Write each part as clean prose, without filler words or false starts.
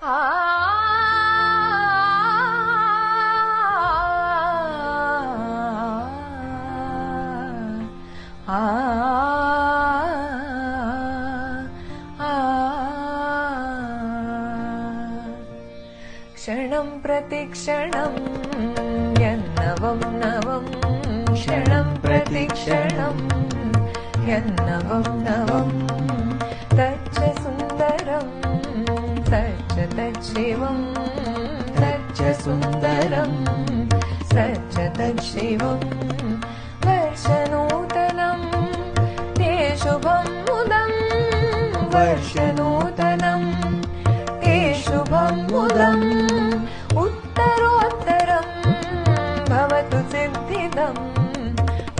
क्षणं प्रतिक्षणं यन्नवं नवं क्षणं प्रतिक्षणं यन्नवं नवं तच्च सुन्दरं सच्च तच्छिवं तच्च सुन्दरं सच्च तच्छिवं वर्षनूतनं ते शुभं मुदं वर्षनूतनं ते शुभं मुदम् उत्तरोत्तरं भवतु सिद्धिदम्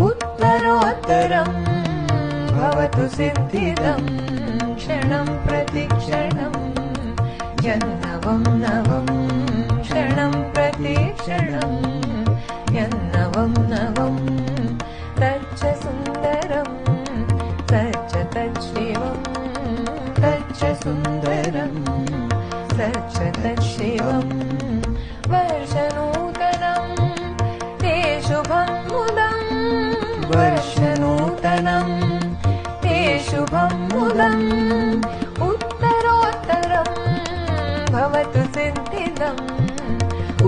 उत्तरोत्तरं भवतु सिद्धिदम् क्षणं प्रतिक्षणं यन्नवं नवं क्षणं प्रतिक्षणं यन्नवं नवं तच्च सुन्दरं सच्च तच्छिवं तच्च सुन्दरं सच्च तच्छिवं वर्षनूतनं ते शुभं मुदं वर्षनूतनं ते शुभं मुदम् उत्तरोत्तरं भवतु सिद्धिदम्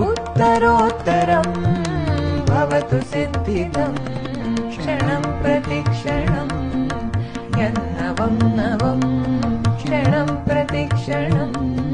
उत्तरोत्तरं भवतु सिद्धिदम् क्षणं प्रतिक्षणं यन्नवं नवं क्षणं प्रतिक्षणम्